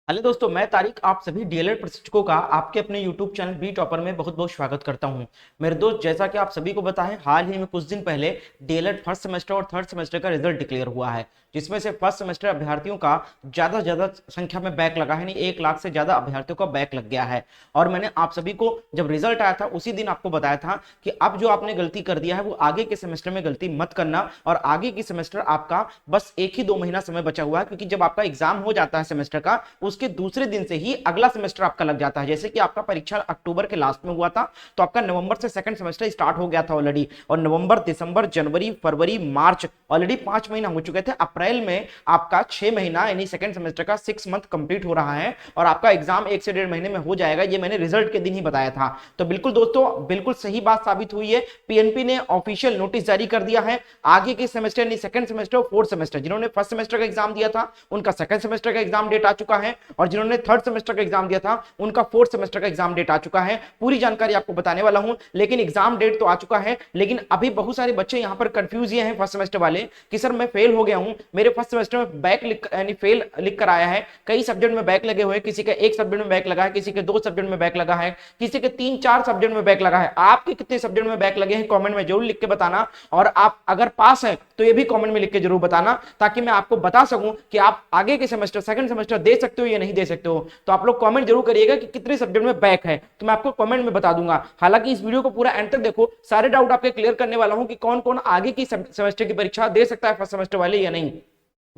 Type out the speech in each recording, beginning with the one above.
Hello दोस्तों, मैं तारिक आप सभी डीएलएड प्रशिक्षकों का आपके अपने यूट्यूब चैनल बी टॉपर में बहुत बहुत स्वागत करता हूं। मेरे दोस्त, जैसा कि आप सभी को पता है, हाल ही में कुछ दिन पहले डीएलएड फर्स्ट सेमेस्टर और थर्ड सेमेस्टर का रिजल्ट डिक्लेयर हुआ है, जिसमें से फर्स्ट सेमेस्टर अभ्यर्थियों का ज्यादा संख्या में बैक लगा है। नहीं, 1 लाख से ज्यादा अभ्यर्थियों का बैक लग गया है। और मैंने आप सभी को जब रिजल्ट आया था उसी दिन आपको बताया था कि अब जो आपने गलती कर दिया है वो आगे के सेमेस्टर में गलती मत करना, और आगे की सेमेस्टर आपका बस 1 ही 2 महीना समय बचा हुआ है, क्योंकि जब आपका एग्जाम हो जाता है सेमेस्टर का, उसके दूसरे दिन से ही अगला सेमेस्टर आपका लग जाता है। जैसे कि आपका परीक्षा अक्टूबर के लास्ट में हुआ था, तो आपका नवंबर से सेकंड सेमेस्टर स्टार्ट हो गया था ऑलरेडी, और नवंबर, दिसंबर, जनवरी, फरवरी, मार्च, ऑलरेडी 5 महीना हो चुके थे। अप्रैल में आपका 6 महीना यानी सेकंड सेमेस्टर का 6 मंथ कंप्लीट हो रहा है, और आपका एग्जाम 1 से 1.5 महीने में हो जाएगा। ये मैंने रिजल्ट के दिन ही बताया था। तो बिल्कुल दोस्तों, बिल्कुल सही बात साबित हुई है। पीएनपी ने ऑफिशियल नोटिस जारी कर दिया है। आगे के सेमेस्टर यानी सेकंड सेमेस्टर और फोर्थ सेमेस्टर, जिन्होंने फर्स्ट सेमेस्टर का एग्जाम दिया था उनका सेकंड सेमेस्टर का एग्जाम डेट आ चुका है, और जिन्होंने थर्ड सेमेस्टर का एग्जाम दिया था उनका फोर्थ सेमेस्टर का एग्जाम डेट आ चुका है। पूरी जानकारी आपको बताने वाला हूं, लेकिन एग्जाम डेट तो आ चुका है। लेकिन अभी बहुत सारे बच्चे यहां पर कंफ्यूज ये हैं फर्स्ट सेमेस्टर वाले कि सर मैं फेल हो गया हूं, मेरे फर्स्ट सेमेस्टर में बैक यानी फेल लिख कर आया है। कई सब्जेक्ट में बैक लगे हुए, किसी का 1 सब्जेक्ट में बैक लगा है, किसी के 2 सब्जेक्ट में बैक लगा है, किसी के 3-4 सब्जेक्ट में बैक लगा है। आपके कितने सब्जेक्ट में बैक लगे हैं कमेंट में जरूर लिख के बताना, और आप अगर पास है तो ये भी कमेंट में लिख के जरूर बताना, ताकि मैं आपको बता सकूं कि आप आगे के सेमेस्टर सेकंड सेमेस्टर दे सकते हो या नहीं दे सकते हो। तो आप लोग कमेंट जरूर करिएगा कि कितने सब्जेक्ट में बैक है, तो मैं आपको कमेंट में बता दूंगा। हालांकि इस वीडियो को पूरा एंड तक देखो, सारे डाउट आपके क्लियर करने वाला हूं कि कौन कौन आगे की सेमेस्टर की परीक्षा दे सकता है फर्स्ट सेमेस्टर वाले या नहीं।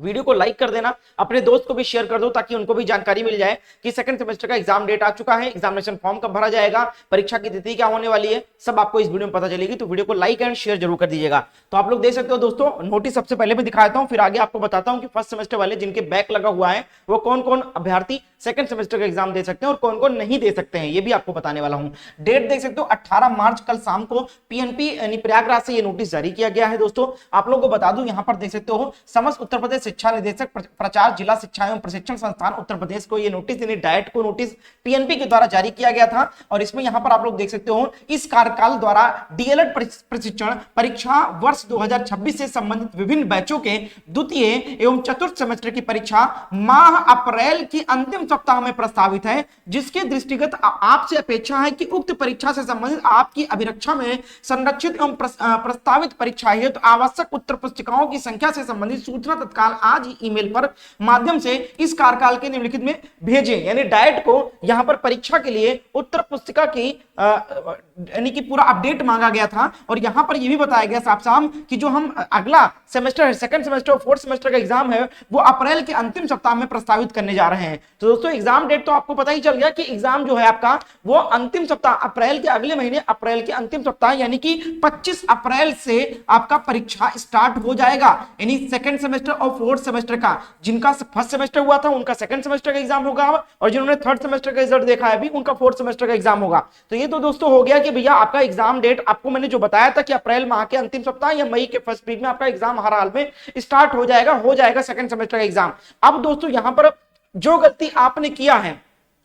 वीडियो को लाइक कर देना, अपने दोस्त को भी शेयर कर दो, ताकि उनको भी जानकारी मिल जाए कि सेकंड सेमेस्टर का एग्जाम डेट आ चुका है, एग्जामिनेशन फॉर्म कब भरा जाएगा, परीक्षा की तिथि क्या होने वाली है, सब आपको इस वीडियो में पता चलेगी। तो वीडियो को लाइक एंड शेयर जरूर कर दीजिएगा। तो आप लोग देख सकते हो दोस्तों, नोटिस सबसे पहले मैं दिखाता हूं, फिर आगे आपको बताता हूं कि फर्स्ट सेमेस्टर वाले जिनके बैक लगा हुआ है वो कौन कौन अभ्यर्थी सेकंड सेमेस्टर का एग्जाम दे सकते हैं और कौन कौन नहीं दे सकते हैं, ये भी आपको बताने वाला हूं। डेट देख सकते हो 18 मार्च, कल शाम को पीएनपी यानी प्रयागराज से ये नोटिस जारी किया गया है। दोस्तों आप लोगों को बता दूं, यहां पर देख सकते हो समस्त उत्तर प्रदेश शिक्षा निदेशक प्रचार जिला शिक्षा एवं प्रशिक्षण संस्थान उत्तर प्रदेश को ये नोटिस यानी डाइट को नोटिस पीएनपी के द्वारा जारी किया गया था। और इसमें यहां पर आप लोग देख सकते हो, इस कार्यकाल द्वारा डीएलएड प्रशिक्षण परीक्षा वर्ष 2026 से संबंधित विभिन्न बैचों के द्वितीय एवं चतुर्थ सेमेस्टर की परीक्षा माह अप्रैल की अंतिम सप्ताह में प्रस्तावित है, जिसके दृष्टिगत आपसे अपेक्षा है कि उक्त परीक्षा से संबंधित आपकी अभिरक्षा में संरक्षित एवं प्रस्तावित परीक्षा हेतु आवश्यक उत्तर पुस्तिकाओं की संख्या से संबंधित सूचना तत्काल आज ही ईमेल पर माध्यम से इस कार्यकाल के निम्नलिखित में भेजें। यानी डाइट को यहां पर परीक्षा के लिए उत्तर पुस्तिका की यानी कि पूरा अपडेट मांगा गया था, और यहां पर यह भी बताया गया साफ साफ कि जो हम अगला सेमेस्टर सेकंड सेमेस्टर और फोर्थ सेमेस्टर का एग्जाम है वो अप्रैल के अंतिम सप्ताह में प्रस्तावित करने जा रहे हैं। तो दोस्तों एग्जाम डेट तो आपको पता ही चल गया कि एग्जाम जो है आपका वो अंतिम सप्ताह, अप्रैल के अगले महीने अप्रैल के अंतिम सप्ताह यानी कि 25 अप्रैल से आपका परीक्षा स्टार्ट हो जाएगा। यानी सेकंड सेमेस्टर और फोर्थ सेमेस्टर का, जिनका फर्स्ट सेमेस्टर हुआ था उनका सेकंड सेमेस्टर का एग्जाम होगा, और जिन्होंने थर्ड सेमेस्टर का रिजल्ट देखा है अभी उनका फोर्थ सेमेस्टर का एग्जाम होगा। तो ये तो दोस्तों हो गया कि भैया आपका एग्जाम डेट, आपको मैंने जो बताया था कि अप्रैल माह के अंतिम सप्ताह या मई के फर्स्ट वीक में आपका एग्जाम हर हाल में स्टार्ट हो जाएगा सेकंड सेमेस्टर का एग्जाम। अब दोस्तों यहां पर जो गलती आपने किया है,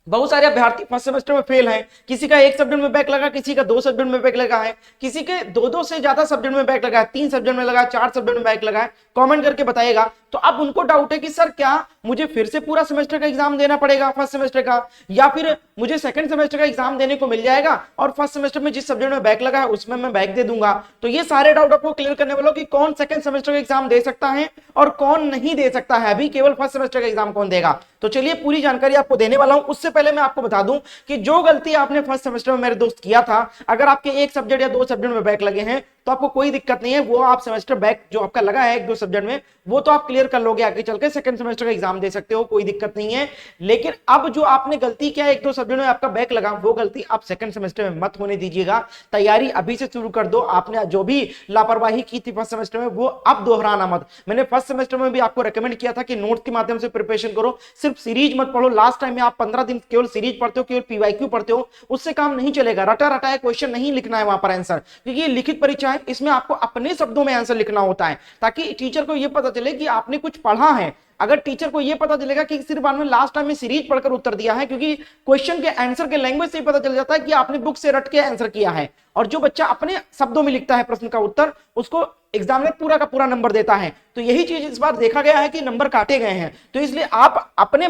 बहुत सारे अभ्यर्थी फर्स्ट सेमेस्टर में फेल हैं, किसी का 1 सब्जेक्ट में बैक लगा, किसी का 2 सब्जेक्ट में बैक लगा है, किसी के 2 से ज्यादा सब्जेक्ट में बैक लगा है, 3 सब्जेक्ट में लगा है, 4 सब्जेक्ट में बैक लगा है, कमेंट करके बताइएगा। तो अब उनको डाउट है कि सर क्या मुझे फिर से पूरा सेमेस्टर का एग्जाम देना पड़ेगा फर्स्ट सेमेस्टर का, या फिर मुझे सेकंड सेमेस्टर का एग्जाम देने को मिल जाएगा और फर्स्ट सेमेस्टर में जिस सब्जेक्ट में बैक लगा है उसमें मैं बैक दे दूंगा। तो ये सारे डाउट आपको क्लियर करने वालों कि कौन सेकंड सेमेस्टर का एग्जाम दे सकता है और कौन नहीं दे सकता है, अभी केवल फर्स्ट सेमेस्टर का एग्जाम कौन देगा। तो चलिए पूरी जानकारी आपको देने वाला हूं। उससे पहले मैं आपको बता दूं कि जो गलती आपने फर्स्ट सेमेस्टर में मेरे दोस्त किया था, अगर आपके 1 सब्जेक्ट या 2 सब्जेक्ट में बैक लगे हैं तो आपको कोई दिक्कत नहीं है, वो आप सेमेस्टर बैक जो आपका लगा है 1-2 सब्जेक्ट में वो तो आप क्लियर कर लोगे, आगे चल के सेकंड सेमेस्टर का एग्जाम दे सकते हो, कोई दिक्कत नहीं है। लेकिन अब जो आपने गलती किया 1-2 सब्जेक्ट में आपका बैक लगा, वो गलती आप सेकंड सेमेस्टर में मत होने दीजिएगा। तैयारी अभी से शुरू कर दो। आपने जो भी लापरवाही की थी फर्स्ट सेमेस्टर में वो अब दोहराना मत। मैंने फर्स्ट सेमेस्टर में भी आपको रेकमेंड किया था कि नोट्स के माध्यम से प्रिपरेशन करो, सिर्फ सीरीज मत पढ़ो। लास्ट टाइम में आप 15 दिन केवल सीरीज पढ़ते हो, केवल पीवाईक्यू पढ़ते हो, उससे काम नहीं चलेगा। रटा रटाया क्वेश्चन नहीं लिखना है वहां पर आंसर, क्योंकि ये लिखित परीक्षा है, इसमें आपको अपने शब्दों में आंसर लिखना होता है, ताकि टीचर को यह पता चले कि आपने कुछ पढ़ा है। अगर टीचर को यह पता चलेगा कि सिर्फ आपने लास्ट टाइम में सीरीज पढ़कर उत्तर दिया है, क्योंकि क्वेश्चन के आंसर के लैंग्वेज से ही पता चल जाता है कि आपने बुक से रट के आंसर किया है, और जो बच्चा अपने शब्दों में लिखता है प्रश्न का उत्तर, उसको एग्जाम में पूरा का पूरा नंबर देता है। तो यही चीज इस बार देखा गया है कि नंबर काटे गए हैं। तो इसलिए आप अपने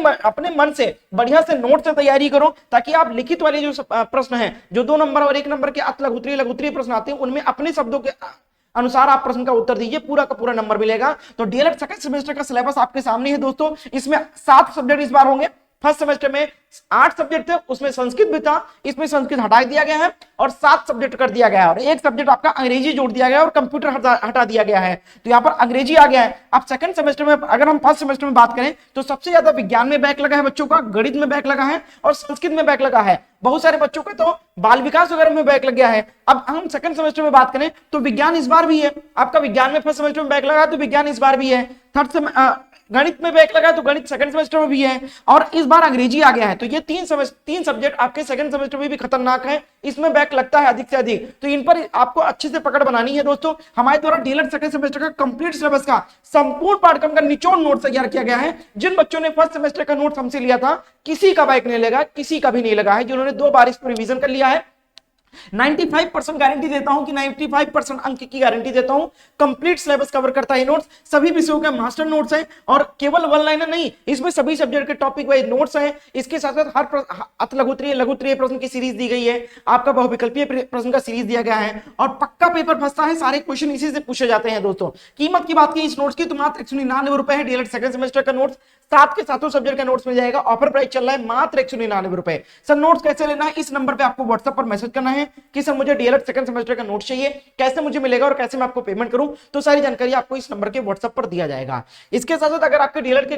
मन से बढ़िया से नोट से तैयारी करो, ताकि आप लिखित वाले जो प्रश्न है, जो 2 नंबर और 1 नंबर के अत लघुत्तरीय प्रश्न आते हैं, उनमें अपने शब्दों के अनुसार आप प्रश्न का उत्तर दीजिए, पूरा का पूरा नंबर मिलेगा। तो डीएलएड सेकंड सेमेस्टर का सिलेबस आपके सामने है दोस्तों। इसमें 7 सब्जेक्ट इस बार होंगे। फर्स्ट सेमेस्टर में 8 सब्जेक्ट थे, उसमें संस्कृत भी था, इसमें संस्कृत हटा दिया गया है और 7 सब्जेक्ट कर दिया गया है, और 1 सब्जेक्ट आपका अंग्रेजी जोड़ दिया गया है और कंप्यूटर हटा दिया गया है। तो यहाँ पर अंग्रेजी आ गया है। अब सेकंड सेमेस्टर में अगर हम फर्स्ट सेमेस्टर में बात करें तो सबसे ज्यादा विज्ञान में बैक लगा है बच्चों का, गणित में बैक लगा है और संस्कृत में बैक लगा है। बहुत सारे बच्चों का तो बाल विकास वगैरह में बैक लग गया है। अब हम सेकंड सेमेस्टर में बात करें तो विज्ञान इस बार भी है, आपका विज्ञान में फर्स्ट सेमेस्टर में बैक लगा है तो विज्ञान इस बार भी है। गणित में बैक लगा है तो गणित सेकंड सेमेस्टर में भी है, और इस बार अंग्रेजी आ गया है। तो ये 3 सब्जेक्ट आपके सेकंड सेमेस्टर में भी खतरनाक है, इसमें बैक लगता है अधिक से अधिक। तो इन पर आपको अच्छे से पकड़ बनानी है दोस्तों। हमारे द्वारा डीएलएड सेकंड सेमेस्टर का कंप्लीट सिलेबस का संपूर्ण पाठ्यक्रम का निचोड़ नोट तैयार किया गया है। जिन बच्चों ने फर्स्ट सेमेस्टर का नोट हमसे लिया था, किसी का बैक नहीं लगा, किसी का भी नहीं लगा है। जिन्होंने 2 बार इस पर रिवीजन कर लिया है, 95% गारंटी देता हूं कि 95% अंक की गारंटी देता हूं। कंप्लीट सिलेबस कवर करता है नोट्स, सभी विषयों के मास्टर नोट्स हैं, और केवल वन लाइनर नहीं, इसमें सभी सब्जेक्ट के टॉपिक वाइज नोट्स हैं। इसके साथ साथ हर अति लघुत्तरीय प्रश्न की सीरीज दी गई है, आपका बहुविकल्पीय प्रश्न का सीरीज दिया गया है, और पक्का पेपर फंसता है, सारे क्वेश्चन इसी से पूछे जाते हैं दोस्तों। कीमत की बात की इस नोट्स की तो मात्र 199 रुपए है। डीएलएड सेकंड सेमेस्टर का नोट्स 7 के 7 सब्जेक्ट का नोट्स मिल जाएगा। ऑफर प्राइस चल रहा है मात्र 199 रुपए। सर नोट्स कैसे लेना है? इस नंबर पे आपको व्हाट्सएप पर मैसेज करना है कि सर मुझे डीएलएड सेकंड सेमेस्टर का नोट चाहिए, कैसे मुझे मिलेगा और कैसे मैं आपको पेमेंट करूं, तो सारी जानकारी आपको इस नंबर के व्हाट्सएप पर दिया जाएगा। इसके साथ साथ अगर आपके डीएलएड के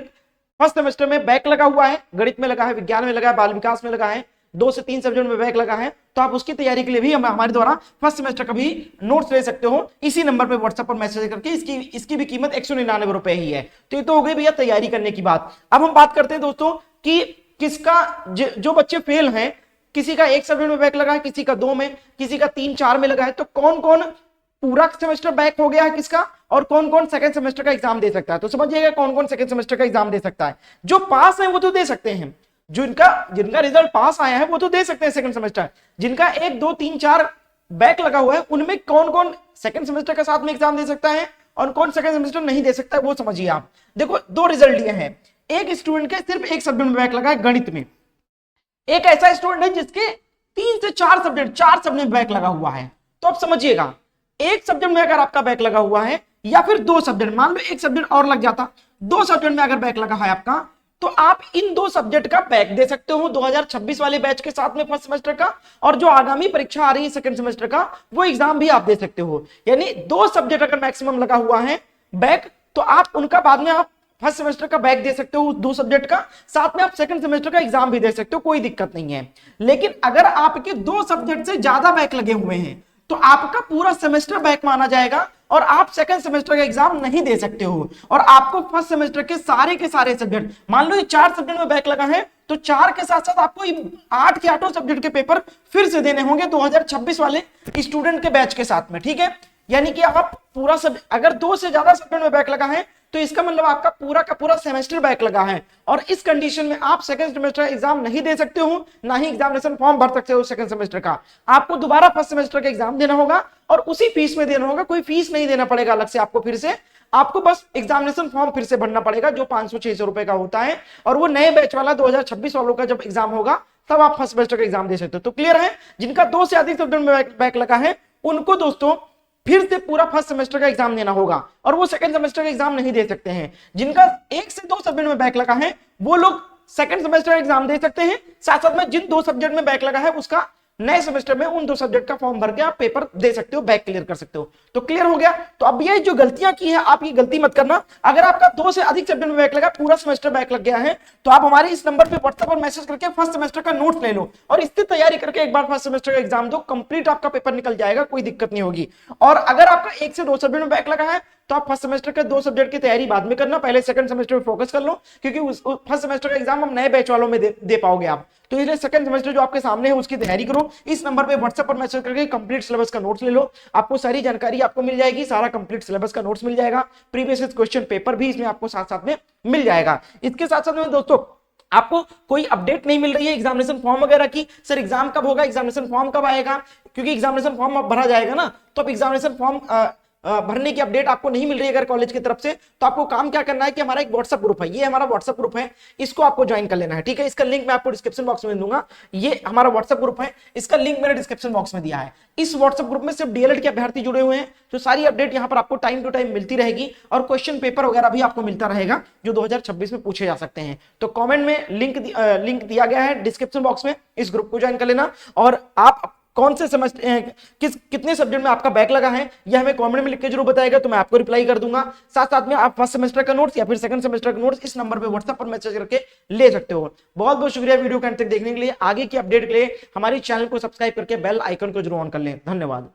फर्स्ट सेमेस्टर में बैक लगा हुआ है, गणित में लगा है, विज्ञान में लगा है, बाल विकास में लगा है, 2 से 3 सब्जेक्ट में बैक लगा है, तो आप उसकी तैयारी के लिए भी हमारे द्वारा फर्स्ट सेमेस्टर का भी नोट्स ले सकते हो। इसी नंबर पे व्हाट्सएप पर मैसेज करके इसकी भी कीमत 199 रुपए ही है। तो ये तो हो गई भैया तैयारी करने की बात। अब हम बात करते हैं दोस्तों कि किसका जो बच्चे फेल हैं, किसी का 1 सब्जेक्ट में बैक लगा है, किसी का 2 में, किसी का 3-4 में लगा है, तो कौन कौन पूरा सेमेस्टर बैक हो गया है किसका, और कौन कौन सेकंड सेमेस्टर का एग्जाम दे सकता है। तो समझिएगा कौन कौन सेकंड सेमेस्टर का एग्जाम दे सकता है। जो पास है वो तो दे सकते हैं, जिनका रिजल्ट पास आया है वो तो दे सकते हैं सेकंड सेमेस्टर। जिनका 1, 2, 3, 4 बैक लगा हुआ है, उनमें कौन कौन सेकंड सेमेस्टर का साथ में एग्जाम दे सकता है और कौन सेकंड सेमेस्टर नहीं दे सकता है, वो समझिए आप। देखो 2 रिजल्ट दिए हैं। एक स्टूडेंट के सिर्फ 1 सब्जेक्ट में बैक लगा है गणित में, एक ऐसा स्टूडेंट है जिसके 3 से 4 सब्जेक्ट में बैक लगा हुआ है। तो आप समझिएगा 1 सब्जेक्ट में अगर आपका बैक लगा हुआ है, या फिर 2 सब्जेक्ट, मान लो 1 सब्जेक्ट और लग जाता, 2 सब्जेक्ट में अगर बैक लगा है आपका, तो आप इन 2 सब्जेक्ट का बैक दे सकते हो 2026 वाले बैच के साथ में फर्स्ट सेमेस्टर का, और जो आगामी परीक्षा आ रही है सेकंड सेमेस्टर का, वो एग्जाम भी आप दे सकते हो। यानी 2 सब्जेक्ट अगर मैक्सिमम लगा हुआ है बैक, तो आप उनका बाद में आप फर्स्ट सेमेस्टर का बैक दे सकते हो 2 सब्जेक्ट का, साथ में आप सेकंड सेमेस्टर का एग्जाम भी दे सकते हो, कोई दिक्कत नहीं है। लेकिन अगर आपके 2 सब्जेक्ट से ज्यादा बैक लगे हुए हैं, तो आपका पूरा सेमेस्टर बैक माना जाएगा और आप सेकंड सेमेस्टर का एग्जाम नहीं दे सकते हो। और आपको फर्स्ट सेमेस्टर के सारे सब्जेक्ट, मान लो ये 4 सब्जेक्ट में बैक लगा है, तो 4 के साथ साथ आपको 8 के 8 सब्जेक्ट के पेपर फिर से देने होंगे 2026 वाले स्टूडेंट के बैच के साथ में, ठीक है। यानी कि आप पूरा सब, अगर 2 से ज्यादा सब्जेक्ट में बैक लगा है, तो इसका मतलब आपका पूरा का पूरा सेमेस्टर बैक लगा है, और इस कंडीशन में आप सेकंड सेमेस्टर एग्जाम नहीं दे सकते हो, ना ही एग्जामिनेशन फॉर्म भर सकते हो सेकंड सेमेस्टर का। आपको दोबारा फर्स्ट सेमेस्टर का एग्जाम देना होगा और उसी फीस में देना होगा, कोई फीस नहीं देना पड़ेगा अलग से आपको। फिर से आपको बस एग्जामिनेशन फॉर्म फिर से भरना पड़ेगा, जो 500-600 रुपए का होता है, और वो नए बैच वाला 2026 वालों का जब एग्जाम होगा तब आप फर्स्ट सेमेस्टर का एग्जाम दे सकते हो। तो क्लियर है, जिनका 2 से अधिक सब्जेक्ट में बैक लगा है, उनको दोस्तों फिर से पूरा फर्स्ट सेमेस्टर का एग्जाम देना होगा, और वो सेकंड सेमेस्टर का एग्जाम नहीं दे सकते हैं। जिनका 1 से 2 सब्जेक्ट में बैक लगा है, वो लोग सेकंड सेमेस्टर का एग्जाम दे सकते हैं। साथ साथ में जिन 2 सब्जेक्ट में बैक लगा है, उसका नए सेमेस्टर में उन 2 सब्जेक्ट का फॉर्म भर के आप पेपर दे सकते हो, बैक क्लियर कर सकते हो। तो क्लियर हो गया। तो अब ये जो गलतियां की है, आप ये गलती मत करना। अगर आपका 2 से अधिक सब्जेक्ट में बैक लगा, पूरा सेमेस्टर बैक लग गया है, तो आप हमारे इस नंबर पे व्हाट्सएप पर मैसेज करके फर्स्ट सेमेस्टर का नोट ले लो, और इससे तैयारी करके एक बार फर्स्ट सेमेस्टर का एग्जाम दो, कंप्लीट आपका पेपर निकल जाएगा, कोई दिक्कत नहीं होगी। और अगर आपका 1 से 2 सब्जेक्ट में बैक लगा है, तो आप फर्स्ट सेमेस्टर के 2 सब्जेक्ट की तैयारी बाद में करना, पहले सेकंड सेमेस्टर पे फोकस कर लो, क्योंकि फर्स्ट सेमेस्टर का एग्जाम हम नए बैच वालों में दे पाओगे आप। तो इसलिए सेकंड सेमेस्टर जो आपके सामने है उसकी तैयारी करो। इस नंबर पे व्हाट्सएप पर मैसेज करके कंप्लीट सिलेबस का नोट्स ले लो, आपको सारी जानकारी आपको मिल जाएगी, सारा कंप्लीट सिलेबस का नोट्स मिल जाएगा, प्रीवियस क्वेश्चन पेपर भी इसमें आपको साथ साथ में मिल जाएगा। इसके साथ साथ में दोस्तों आपको कोई अपडेट नहीं मिल रही है एग्जामिनेशन फॉर्म वगैरह की, सर एग्जाम कब होगा, एग्जामिनेशन फॉर्म कब आएगा, क्योंकि एग्जामिनेशन फॉर्म अब भरा जाएगा ना, तो अब एग्जामिनेशन फॉर्म भरने की अपडेट आपको नहीं मिल रही है अगर कॉलेज की तरफ से, तो आपको काम क्या करना है कि हमारा एक व्हाट्सएप ग्रुप है, ये हमारा व्हाट्सएप ग्रुप है, इसको आपको ज्वाइन कर लेना है, ठीक है। इसका लिंक मैं आपको डिस्क्रिप्शन बॉक्स में दूंगा, ये हमारा व्हाट्सएप ग्रुप है, इसका लिंक मैंने डिस्क्रिप्शन बॉक्स में दिया है। इस व्हाट्सएप ग्रुप में सिर्फ डीएलएड के अभ्यर्थी जुड़े हुए हैं, तो सारी अपडेट यहाँ पर आपको टाइम टू टाइम मिलती रहेगी, और क्वेश्चन पेपर वगैरह भी आपको मिलता रहेगा जो 2026 में पूछे जा सकते हैं। तो कॉमेंट में लिंक दिया गया है डिस्क्रिप्शन बॉक्स में, इस ग्रुप को ज्वाइन कर लेना। और आप कौन से सेमेस्टर कितने सब्जेक्ट में आपका बैक लगा है यह हमें कमेंट में लिख के जरूर बताएगा, तो मैं आपको रिप्लाई कर दूंगा। साथ साथ में आप फर्स्ट सेमेस्टर का नोट्स या फिर सेकंड सेमेस्टर का नोट्स इस नंबर पे व्हाट्सएप पर मैसेज करके ले सकते हो। बहुत बहुत शुक्रिया वीडियो को अंत तक देखने के लिए। आगे की अपडेट के लिए हमारे चैनल को सब्सक्राइब करके बेल आइकन को जरूर ऑन कर लें। धन्यवाद।